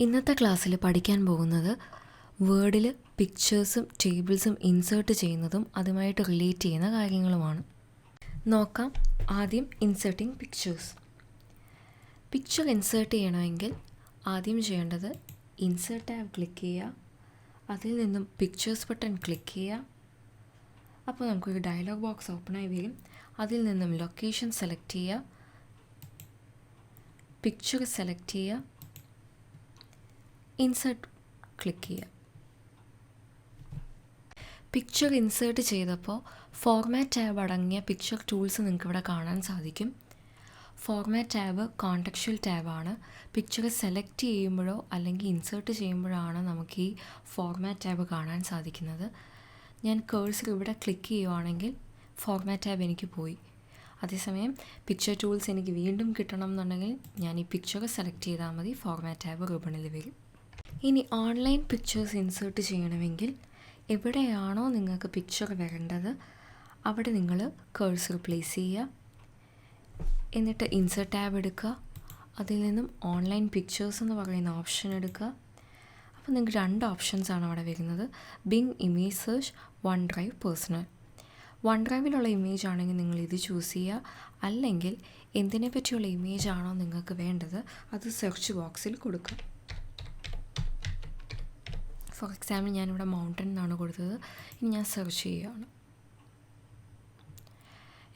ഇന്നത്തെ ക്ലാസ്സിൽ പഠിക്കാൻ പോകുന്നത് വേർഡിൽ പിക്ചേഴ്സും ടേബിൾസും ഇൻസേർട്ട് ചെയ്യുന്നതും അതുമായിട്ട് റിലേറ്റ് ചെയ്യുന്ന കാര്യങ്ങളുമാണ്. നോക്കാം. ആദ്യം ഇൻസേർട്ടിങ് പിക്ചേഴ്സ്. പിക്ചർ ഇൻസേർട്ട് ചെയ്യണമെങ്കിൽ ആദ്യം ചെയ്യേണ്ടത് ഇൻസേർട്ട് ടാബ് ക്ലിക്ക് ചെയ്യുക, അതിൽ നിന്നും പിക്ചേഴ്സ് ബട്ടൺ ക്ലിക്ക് ചെയ്യുക. അപ്പോൾ നമുക്കൊരു ഡയലോഗ് ബോക്സ് ഓപ്പണായി വരും. അതിൽ നിന്നും ലൊക്കേഷൻ സെലക്ട് ചെയ്യുക, പിക്ചർ സെലക്ട് ചെയ്യുക, ഇൻസേർട്ട് ക്ലിക്ക് ചെയ്യുക. പിക്ചർ ഇൻസേർട്ട് ചെയ്തപ്പോൾ ഫോർമാറ്റ് ടാബ് അടങ്ങിയ പിക്ചർ ടൂൾസ് നിങ്ങൾക്ക് ഇവിടെ കാണാൻ സാധിക്കും. ഫോർമാറ്റ് ടാബ് കോണ്ടെക്സ്ച്വൽ ടാബാണ്. പിക്ചർ സെലക്ട് ചെയ്യുമ്പോഴോ അല്ലെങ്കിൽ ഇൻസേർട്ട് ചെയ്യുമ്പോഴാണ് നമുക്ക് ഈ ഫോർമാറ്റ് ടാബ് കാണാൻ സാധിക്കുന്നത്. ഞാൻ കേഴ്സർ ഇവിടെ ക്ലിക്ക് ചെയ്യുവാണെങ്കിൽ ഫോർമാറ്റ് ടാബ് എനിക്ക് പോയി. അതേസമയം പിക്ചർ ടൂൾസ് എനിക്ക് വീണ്ടും കിട്ടണം എന്നുണ്ടെങ്കിൽ ഞാൻ ഈ പിക്ചർ സെലക്ട് ചെയ്താൽ മതി, ഫോർമാറ്റ് ടാബ് റിബണിൽ വരും. ഇനി ഓൺലൈൻ പിക്ചേഴ്സ് ഇൻസേർട്ട് ചെയ്യണമെങ്കിൽ എവിടെയാണോ നിങ്ങൾക്ക് പിക്ചർ വരേണ്ടത് അവിടെ നിങ്ങൾ കേഴ്സർ പ്ലേസ് ചെയ്യുക, എന്നിട്ട് ഇൻസേർട്ട് ടാബ് എടുക്കുക, അതിൽ നിന്നും ഓൺലൈൻ പിക്ചേഴ്സ് എന്ന് പറയുന്ന ഓപ്ഷൻ എടുക്കുക. അപ്പോൾ നിങ്ങൾക്ക് രണ്ട് ഓപ്ഷൻസാണ് അവിടെ വരുന്നത്: Bing image search, OneDrive personal. വൺ ഡ്രൈവിലുള്ള ഇമേജ് ആണെങ്കിൽ നിങ്ങൾ ഇത് ചൂസ് ചെയ്യുക, അല്ലെങ്കിൽ എന്തിനെ പറ്റിയുള്ള ഇമേജ് ആണോ നിങ്ങൾക്ക് വേണ്ടത് അത് സെർച്ച് ബോക്സിൽ കൊടുക്കുക. ഫോർ എക്സാമ്പിൾ ഞാനിവിടെ മൗണ്ടൻ എന്നാണ് കൊടുത്തത്. ഇനി ഞാൻ സെർച്ച് ചെയ്യുകയാണ്.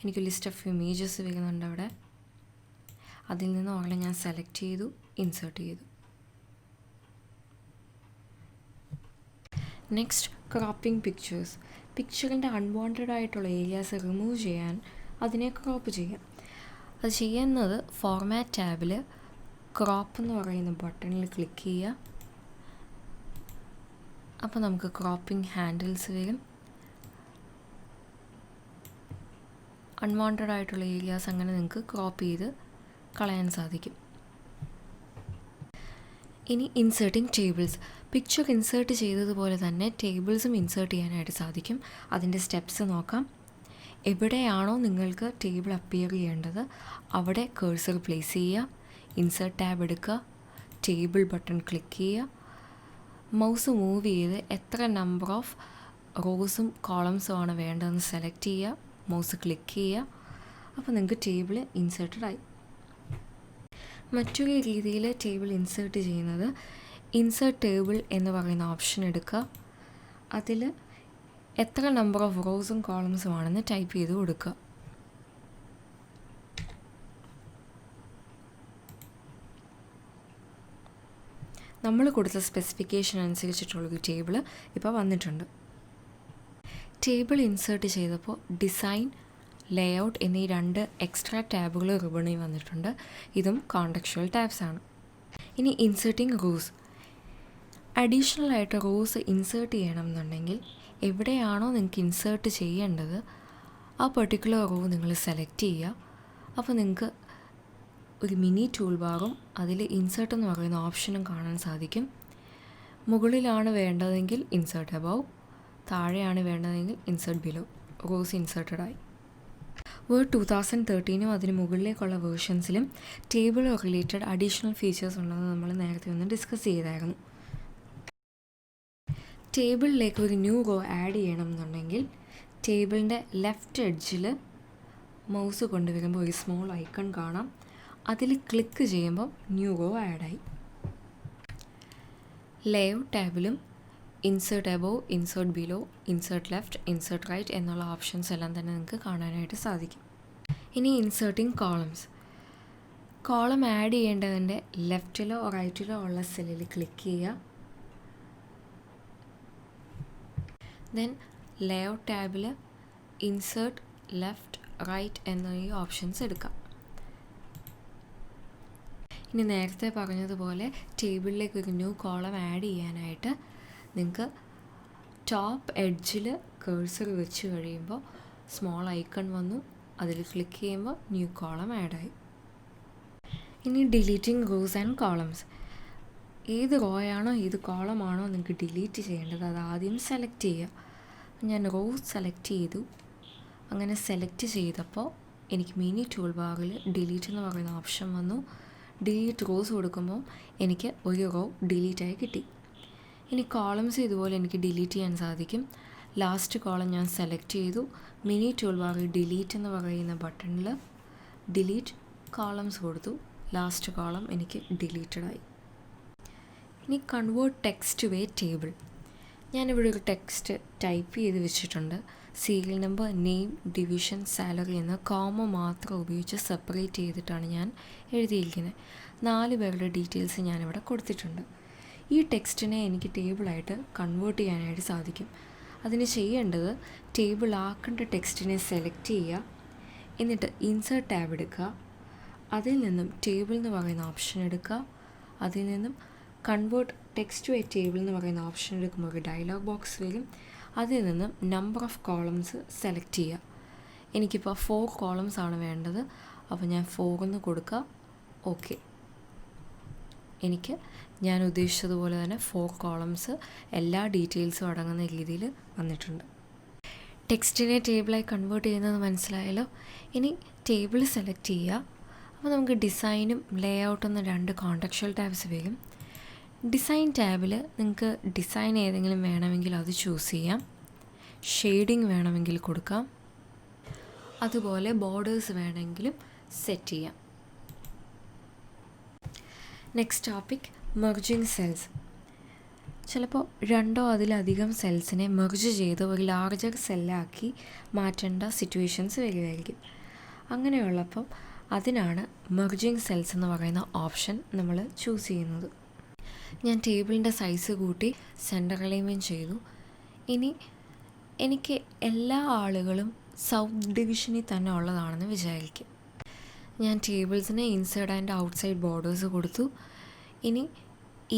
എനിക്ക് ലിസ്റ്റ് ഓഫ് ഇമേജസ് വരുന്നുണ്ട് അവിടെ. അതിൽ നിന്ന് ഓർഡർ ഞാൻ സെലക്ട് ചെയ്തു, ഇൻസേർട്ട് ചെയ്തു. Next, cropping pictures. പിക്ചറിൻ്റെ അൺവാണ്ടഡ് ആയിട്ടുള്ള ഏരിയാസ് റിമൂവ് ചെയ്യാൻ അതിനെ ക്രോപ്പ് ചെയ്യാം. അത് ചെയ്യുന്നത് ഫോർമാറ്റ് ടാബിൽ ക്രോപ്പ് എന്ന് പറയുന്ന ബട്ടണിൽ ക്ലിക്ക് ചെയ്യുക. അപ്പോൾ നമുക്ക് ക്രോപ്പിംഗ് ഹാൻഡിൽസ് വരും. അൺവാണ്ടഡ് ആയിട്ടുള്ള ഏരിയാസ് അങ്ങനെ നിങ്ങൾക്ക് ക്രോപ്പ് ചെയ്ത് കളയാൻ സാധിക്കും. ഇനി ഇൻസേർട്ടിങ് ടേബിൾസ്. പിക്ചർ ഇൻസേർട്ട് ചെയ്തതുപോലെ തന്നെ ടേബിൾസും ഇൻസേർട്ട് ചെയ്യാനായിട്ട് സാധിക്കും. അതിൻ്റെ സ്റ്റെപ്സ് നോക്കാം. എവിടെയാണോ നിങ്ങൾക്ക് ടേബിൾ അപ്പിയർ ചെയ്യേണ്ടത് അവിടെ കേഴ്സർ പ്ലേസ് ചെയ്യുക, ഇൻസേർട്ട് ടാബ് എടുക്കുക, ടേബിൾ ബട്ടൺ ക്ലിക്ക് ചെയ്യുക, മൗസ് മൂവ് ചെയ്ത് എത്ര നമ്പർ ഓഫ് റോസും കോളംസും ആണ് വേണ്ടതെന്ന് സെലക്ട് ചെയ്യുക, മൗസ് ക്ലിക്ക് ചെയ്യുക. അപ്പോൾ നിങ്ങൾക്ക് ടേബിൾ ഇൻസേർട്ടഡ് ആയി. മറ്റൊരു രീതിയിൽ ടേബിൾ ഇൻസേർട്ട് ചെയ്യുന്നത് ഇൻസേർട്ട് ടേബിൾ എന്ന് പറയുന്ന ഓപ്ഷൻ എടുക്കുക, അതിൽ എത്ര നമ്പർ ഓഫ് റോസും കോളംസും ആണെന്ന് ടൈപ്പ് ചെയ്ത് കൊടുക്കുക. നമ്മൾ കൊടുത്ത സ്പെസിഫിക്കേഷൻ അനുസരിച്ചിട്ടുള്ളൊരു ടേബിൾ ഇപ്പോൾ വന്നിട്ടുണ്ട്. ടേബിൾ ഇൻസേർട്ട് ചെയ്തപ്പോൾ ഡിസൈൻ, ലേഔട്ട് എന്നീ രണ്ട് എക്സ്ട്രാ ടാബുകൾ റിബണിൽ വന്നിട്ടുണ്ട്. ഇതും കോണ്ടെക്സ്ച്വൽ ടാബ്സ് ആണ്. ഇനി ഇൻസേർട്ടിങ് റോസ്. അഡീഷണൽ ആയിട്ട് റോസ് ഇൻസേർട്ട് ചെയ്യണം എന്നുണ്ടെങ്കിൽ എവിടെയാണോ നിങ്ങൾക്ക് ഇൻസേർട്ട് ചെയ്യേണ്ടത് ആ പെർട്ടിക്കുലർ റോ നിങ്ങൾ സെലക്ട് ചെയ്യുക. അപ്പോൾ നിങ്ങൾക്ക് ഒരു മിനി ടൂൾ ബാറും അതിൽ ഇൻസേർട്ട് എന്ന് പറയുന്ന ഓപ്ഷനും കാണാൻ സാധിക്കും. മുകളിലാണ് വേണ്ടതെങ്കിൽ ഇൻസേർട്ട് അബവ്, താഴെയാണ് വേണ്ടതെങ്കിൽ ഇൻസേർട്ട് ബിലോ. റോസ് ഇൻസേർട്ടഡ് ആയി. വേർഡ് 2013 അതിന് മുകളിലേക്കുള്ള വേർഷൻസിലും ടേബിൾ റിലേറ്റഡ് അഡീഷണൽ ഫീച്ചേഴ്സ് ഉണ്ടെന്ന് നമ്മൾ നേരത്തെ ഒന്ന് ഡിസ്കസ് ചെയ്തായിരുന്നു. ടേബിളിലേക്ക് ഒരു ന്യൂ റോ ആഡ് ചെയ്യണം എന്നുണ്ടെങ്കിൽ ടേബിളിൻ്റെ ലെഫ്റ്റ് എഡ്ജിൽ മൗസ് കൊണ്ടുവരുമ്പോൾ ഒരു സ്മോൾ ഐക്കൺ കാണാം. അതിൽ ക്ലിക്ക് ചെയ്യുമ്പോൾ ന്യൂ റോ ആഡായി. ലേഔട്ട് ടാബിലും insert above, insert below, insert left, insert right എന്നുള്ള ഓപ്ഷൻസ് എല്ലാം തന്നെ നിങ്ങൾക്ക് കാണാനായിട്ട് സാധിക്കും. ഇനി ഇൻസേർട്ടിങ് കോളംസ്. കോളം ആഡ് ചെയ്യേണ്ടതിൻ്റെ ലെഫ്റ്റിലോ റൈറ്റിലോ ഉള്ള സെല്ലിൽ ക്ലിക്ക് ചെയ്യുക. ദെൻ ലേഔട്ട് ടാബിൽ ഇൻസേർട്ട് ലെഫ്റ്റ്, റൈറ്റ് എന്ന ഈ ഓപ്ഷൻസ് എടുക്കാം. ഇനി നേരത്തെ പറഞ്ഞതുപോലെ ടേബിളിലേക്ക് ഒരു ന്യൂ കോളം ആഡ് ചെയ്യാനായിട്ട് നിങ്ങൾക്ക് ടോപ്പ് എഡ്ജിൽ കേഴ്സർ വെച്ച് കഴിയുമ്പോൾ സ്മോൾ ഐക്കൺ വന്നു, അതിൽ ക്ലിക്ക് ചെയ്യുമ്പോൾ ന്യൂ കോളം ആഡായി. ഇനി ഡിലീറ്റിംഗ് റോസ് ആൻഡ് കോളംസ്. ഏത് റോയാണോ ഏത് കോളമാണോ നിങ്ങൾക്ക് ഡിലീറ്റ് ചെയ്യേണ്ടത് അത് ആദ്യം സെലക്ട് ചെയ്യുക. ഞാൻ റോസ് സെലക്ട് ചെയ്തു. അങ്ങനെ സെലക്ട് ചെയ്തപ്പോൾ എനിക്ക് മിനി ടൂൾ ബാറിൽ ഡിലീറ്റ് എന്ന് പറയുന്ന ഓപ്ഷൻ വന്നു. ഡിലീറ്റ് റോസ് കൊടുക്കുമ്പോൾ എനിക്ക് ഒരു റോ ഡിലീറ്റായി കിട്ടി. ഇനി കോളംസ് ഇതുപോലെ എനിക്ക് ഡിലീറ്റ് ചെയ്യാൻ സാധിക്കും. ലാസ്റ്റ് കോളം ഞാൻ സെലക്ട് ചെയ്തു. മിനി ടൂൾ ബാറിൽ ഡിലീറ്റ് എന്ന് പറയുന്ന ബട്ടണിൽ ഡിലീറ്റ് കോളംസ് കൊടുത്തു. ലാസ്റ്റ് കോളം എനിക്ക് ഡിലീറ്റഡായി. ഇനി convert text to a table. ഞാനിവിടെ ഒരു ടെക്സ്റ്റ് ടൈപ്പ് ചെയ്ത് വെച്ചിട്ടുണ്ട്. Serial number, name, division, salary എന്ന് കോമ മാത്രം ഉപയോഗിച്ച് സെപ്പറേറ്റ് ചെയ്തിട്ടാണ് ഞാൻ എഴുതിയിരിക്കുന്നത്. 4 പേരുടെ ഡീറ്റെയിൽസ് ഞാനിവിടെ കൊടുത്തിട്ടുണ്ട്. ഈ ടെക്സ്റ്റിനെ എനിക്ക് ടേബിളായിട്ട് കൺവേർട്ട് ചെയ്യാനായിട്ട് സാധിക്കും. അതിന് ചെയ്യേണ്ടത് ടേബിൾ ആക്കേണ്ട ടെക്സ്റ്റിനെ സെലക്ട് ചെയ്യുക, എന്നിട്ട് ഇൻസേർട്ട് ടാബ് എടുക്കുക, അതിൽ നിന്നും ടേബിൾ എന്ന് പറയുന്ന ഓപ്ഷൻ എടുക്കുക, അതിൽ നിന്നും convert text to a table എന്ന് പറയുന്ന ഓപ്ഷൻ എടുക്കുമ്പോൾ ഒരു ഡയലോഗ് ബോക്സ് വരും. അതിൽ നിന്നും നമ്പർ ഓഫ് കോളംസ് സെലക്ട് ചെയ്യുക. എനിക്കിപ്പോൾ 4 കോളംസ് ആണ് വേണ്ടത്. അപ്പോൾ ഞാൻ 4 എന്ന് കൊടുക്കുക. ഓക്കെ, എനിക്ക് ഞാൻ ഉദ്ദേശിച്ചതുപോലെ തന്നെ 4 കോളംസ് എല്ലാ ഡീറ്റെയിൽസും അടങ്ങുന്ന രീതിയിൽ വന്നിട്ടുണ്ട്. ടെക്സ്റ്റിനെ ടേബിളായി കൺവേർട്ട് ചെയ്യുന്നത് മനസ്സിലായല്ലോ. ഇനി ടേബിൾ സെലക്ട് ചെയ്യുക. അപ്പോൾ നമുക്ക് ഡിസൈനും ലേ ഔട്ട് എന്ന 2 കോണ്ടക്ച്വൽ ടാബ്സ് വരും. ഡിസൈൻ ടാബിൽ നിങ്ങൾക്ക് ഡിസൈൻ ഏതെങ്കിലും വേണമെങ്കിൽ അത് ചൂസ് ചെയ്യാം. ഷെയ്ഡിങ് വേണമെങ്കിൽ കൊടുക്കാം. അതുപോലെ ബോർഡേഴ്സ് വേണമെങ്കിലും സെറ്റ് ചെയ്യാം. Next topic, merging cells. ചിലപ്പോൾ 2 അതിലധികം സെൽസിനെ മെർജ് ചെയ്ത് ഒരു ലാർജർ സെല്ലാക്കി മാറ്റേണ്ട സിറ്റുവേഷൻസ് വരുമായിരിക്കും. അങ്ങനെയുള്ളപ്പം അതിനാണ് മെർജിങ് സെൽസ് എന്ന് പറയുന്ന ഓപ്ഷൻ നമ്മൾ ചൂസ് ചെയ്യുന്നത്. ഞാൻ ടേബിളിൻ്റെ സൈസ് കൂട്ടി സെൻറ്റർ അലൈൻമെൻറ്റ് ചെയ്തു. ഇനി എനിക്ക് എല്ലാ ആളുകളും സൗത്ത് ഡിവിഷനിൽ തന്നെ ഉള്ളതാണെന്ന് വിചാരിക്കും. ഞാൻ ടേബിൾസിന് ഇൻസൈഡ് ആൻഡ് ഔട്ട്സൈഡ് ബോർഡേഴ്സ് കൊടുത്തു. ഇനി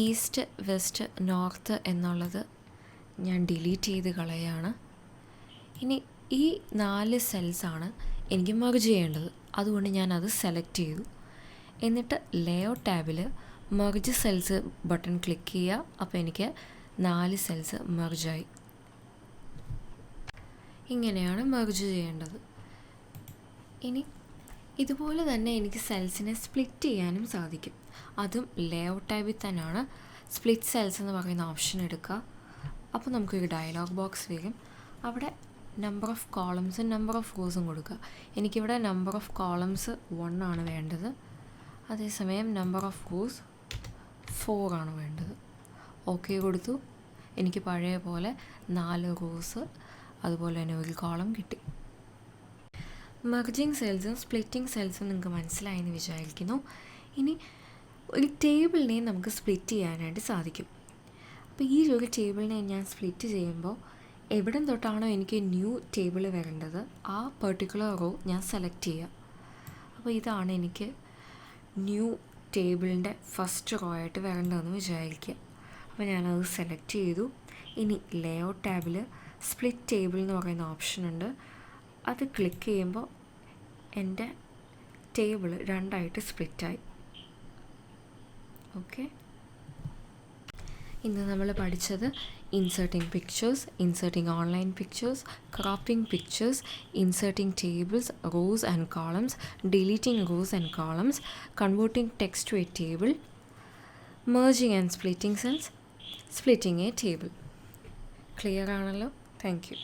ഈസ്റ്റ്, വെസ്റ്റ്, നോർത്ത് എന്നുള്ളത് ഞാൻ ഡിലീറ്റ് ചെയ്ത് കളയാണ്. ഇനി ഈ 4 സെൽസാണ് എനിക്ക് മെർജ് ചെയ്യേണ്ടത്. അതുകൊണ്ട് ഞാനത് സെലക്ട് ചെയ്തു. എന്നിട്ട് ലേഔട്ട് ടാബിൽ മെർജ് സെൽസ് ബട്ടൺ ക്ലിക്ക് ചെയ്യുക. അപ്പോൾ എനിക്ക് 4 സെൽസ് മെർജായി. ഇങ്ങനെയാണ് മെർജ് ചെയ്യേണ്ടത്. ഇനി ഇതുപോലെ തന്നെ എനിക്ക് സെൽസിനെ സ്പ്ലിറ്റ് ചെയ്യാനും സാധിക്കും. അതും ലേഔട്ട് ടാബിൽ തന്നെയാണ്. സ്പ്ലിറ്റ് സെൽസ് എന്ന് പറയുന്ന ഓപ്ഷൻ എടുക്കുക. അപ്പോൾ നമുക്കൊരു ഡയലോഗ് ബോക്സ് വരും. അവിടെ നമ്പർ ഓഫ് കോളംസും നമ്പർ ഓഫ് റോസും കൊടുക്കുക. എനിക്കിവിടെ നമ്പർ ഓഫ് കോളംസ് 1 ആണ് വേണ്ടത്. അതേസമയം നമ്പർ ഓഫ് റോസ് 4 ആണ് വേണ്ടത്. ഓക്കെ കൊടുത്തു. എനിക്ക് പഴയ പോലെ 4 റോസ് അതുപോലെ തന്നെ ഒരു കോളം കിട്ടി. മെർജിങ് സെൽസും സ്പ്ലിറ്റിംഗ് സെൽസും നിങ്ങൾക്ക് മനസ്സിലായെന്ന് വിചാരിക്കുന്നു. ഇനി ഒരു ടേബിളിനെ നമുക്ക് സ്പ്ലിറ്റ് ചെയ്യാനായിട്ട് സാധിക്കും. അപ്പോൾ ഈ ഒരു ടേബിളിനെ ഞാൻ സ്പ്ലിറ്റ് ചെയ്യുമ്പോൾ എവിടം തൊട്ടാണോ എനിക്ക് ന്യൂ ടേബിൾ വരേണ്ടത് ആ പെർട്ടിക്കുലർ റോ ഞാൻ സെലക്ട് ചെയ്യുക. അപ്പോൾ ഇതാണ് എനിക്ക് ന്യൂ ടേബിളിൻ്റെ ഫസ്റ്റ് റോ ആയിട്ട് വരേണ്ടതെന്ന് വിചാരിക്കുക. അപ്പോൾ ഞാനത് സെലക്ട് ചെയ്തു. ഇനി ലേഔട്ട് ടാബിൽ സ്പ്ലിറ്റ് ടേബിൾ എന്ന് പറയുന്ന ഓപ്ഷൻ ഉണ്ട്. അത് ക്ലിക്ക് ചെയ്യുമ്പോൾ എൻ്റെ ടേബിൾ 2ആയിട്ട് സ്പ്ലിറ്റായി. ഓക്കെ, ഇന്ന് നമ്മൾ പഠിച്ചത് inserting pictures, inserting online pictures, cropping pictures, inserting tables, rows and columns, deleting rows and columns, converting text to a table, merging and splitting cells, splitting a table. Clear ആണല്ലോ? Thank U.